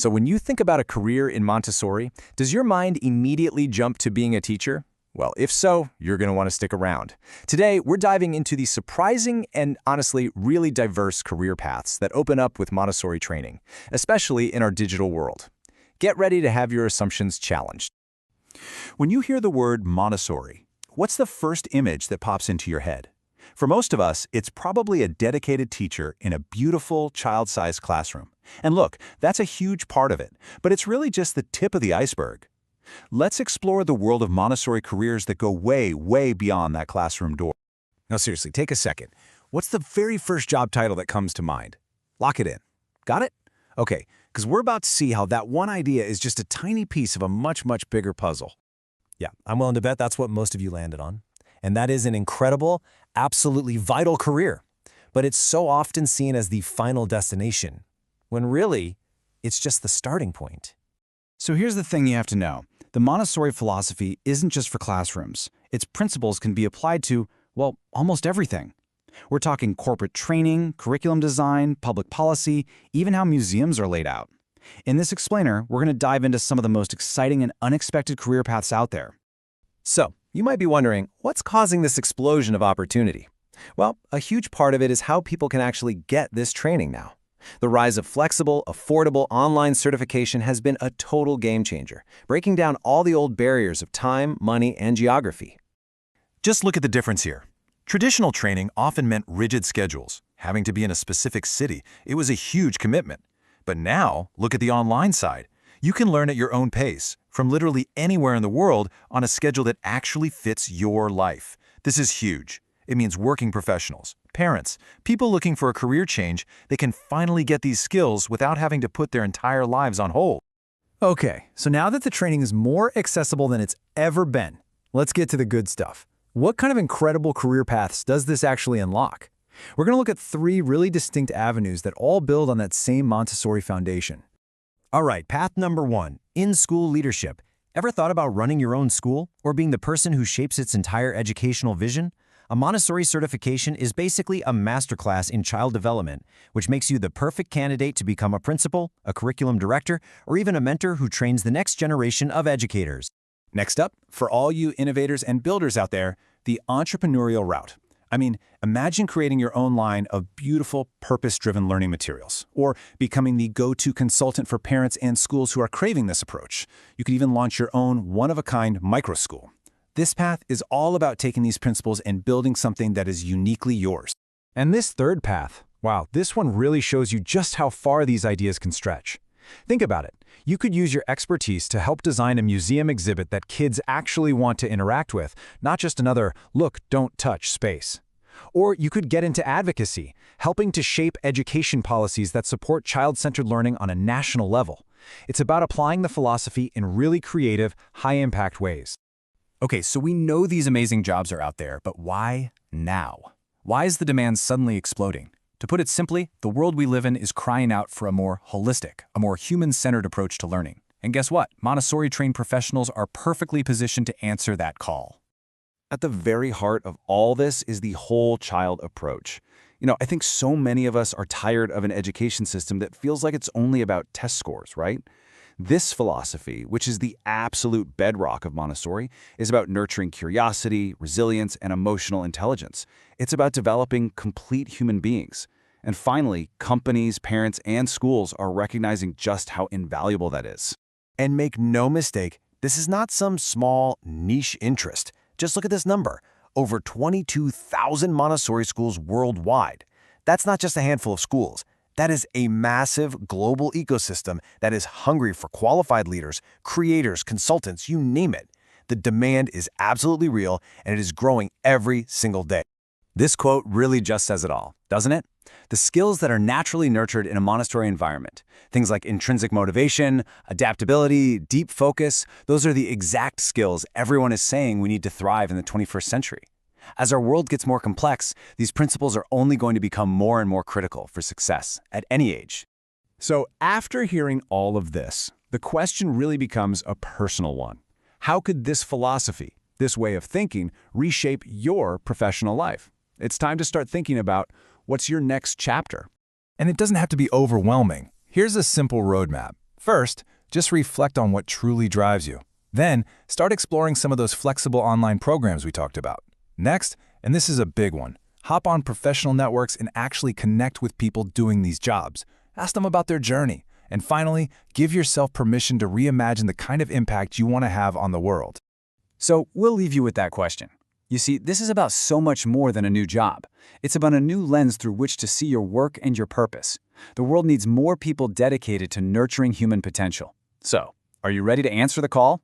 So when you think about a career in Montessori, does your mind immediately jump to being a teacher? Well, if so, you're going to want to stick around. Today, we're diving into the surprising and honestly really diverse career paths that open up with Montessori training, especially in our digital world. Get ready to have your assumptions challenged. When you hear the word Montessori, what's the first image that pops into your head? For most of us, it's probably a dedicated teacher in a beautiful, child-sized classroom. And look, that's a huge part of it, but it's really just the tip of the iceberg. Let's explore the world of Montessori careers that go way, way beyond that classroom door. Now seriously, take a second. What's the very first job title that comes to mind? Lock it in. Got it? Okay, because we're about to see how that one idea is just a tiny piece of a much, much bigger puzzle. Yeah, I'm willing to bet that's what most of you landed on. And that is an incredible, absolutely vital career. But it's so often seen as the final destination, when really, it's just the starting point. So here's the thing you have to know. The Montessori philosophy isn't just for classrooms. Its principles can be applied to, well, almost everything. We're talking corporate training, curriculum design, public policy, even how museums are laid out. In this explainer, we're going to dive into some of the most exciting and unexpected career paths out there. So, you might be wondering, what's causing this explosion of opportunity? Well, a huge part of it is how people can actually get this training now. The rise of flexible, affordable online certification has been a total game changer, breaking down all the old barriers of time, money, and geography. Just look at the difference here. Traditional training often meant rigid schedules. Having to be in a specific city, it was a huge commitment. But now, look at the online side. You can learn at your own pace, from literally anywhere in the world on a schedule that actually fits your life. This is huge. It means working professionals, parents, people looking for a career change, they can finally get these skills without having to put their entire lives on hold. Okay, so now that the training is more accessible than it's ever been, let's get to the good stuff. What kind of incredible career paths does this actually unlock? We're going to look at 3 really distinct avenues that all build on that same Montessori foundation. All right, path number 1, in-school leadership. Ever thought about running your own school or being the person who shapes its entire educational vision? A Montessori certification is basically a masterclass in child development, which makes you the perfect candidate to become a principal, a curriculum director, or even a mentor who trains the next generation of educators. Next up, for all you innovators and builders out there, the entrepreneurial route. I mean, imagine creating your own line of beautiful, purpose-driven learning materials, or becoming the go-to consultant for parents and schools who are craving this approach. You could even launch your own one-of-a-kind microschool. This path is all about taking these principles and building something that is uniquely yours. And this third path, wow, this one really shows you just how far these ideas can stretch. Think about it. You could use your expertise to help design a museum exhibit that kids actually want to interact with, not just another look, don't touch space. Or you could get into advocacy, helping to shape education policies that support child-centered learning on a national level. It's about applying the philosophy in really creative, high-impact ways. Okay, so we know these amazing jobs are out there, but why now? Why is the demand suddenly exploding? To put it simply, the world we live in is crying out for a more holistic, a more human-centered approach to learning. And guess what? Montessori-trained professionals are perfectly positioned to answer that call. At the very heart of all this is the whole child approach. I think so many of us are tired of an education system that feels like it's only about test scores, right? This philosophy, which is the absolute bedrock of Montessori, is about nurturing curiosity, resilience, and emotional intelligence. It's about developing complete human beings. And finally, companies, parents, and schools are recognizing just how invaluable that is. And make no mistake, this is not some small, niche interest. Just look at this number, over 22,000 Montessori schools worldwide. That's not just a handful of schools. That is a massive global ecosystem that is hungry for qualified leaders, creators, consultants, you name it. The demand is absolutely real, and it is growing every single day. This quote really just says it all, doesn't it? The skills that are naturally nurtured in a Montessori environment, things like intrinsic motivation, adaptability, deep focus, those are the exact skills everyone is saying we need to thrive in the 21st century. As our world gets more complex, these principles are only going to become more and more critical for success at any age. So after hearing all of this, the question really becomes a personal one. How could this philosophy, this way of thinking, reshape your professional life? It's time to start thinking about what's your next chapter. And it doesn't have to be overwhelming. Here's a simple roadmap. First, just reflect on what truly drives you. Then, start exploring some of those flexible online programs we talked about. Next, and this is a big one, hop on professional networks and actually connect with people doing these jobs. Ask them about their journey. And finally, give yourself permission to reimagine the kind of impact you want to have on the world. So we'll leave you with that question. You see, this is about so much more than a new job. It's about a new lens through which to see your work and your purpose. The world needs more people dedicated to nurturing human potential. So, are you ready to answer the call?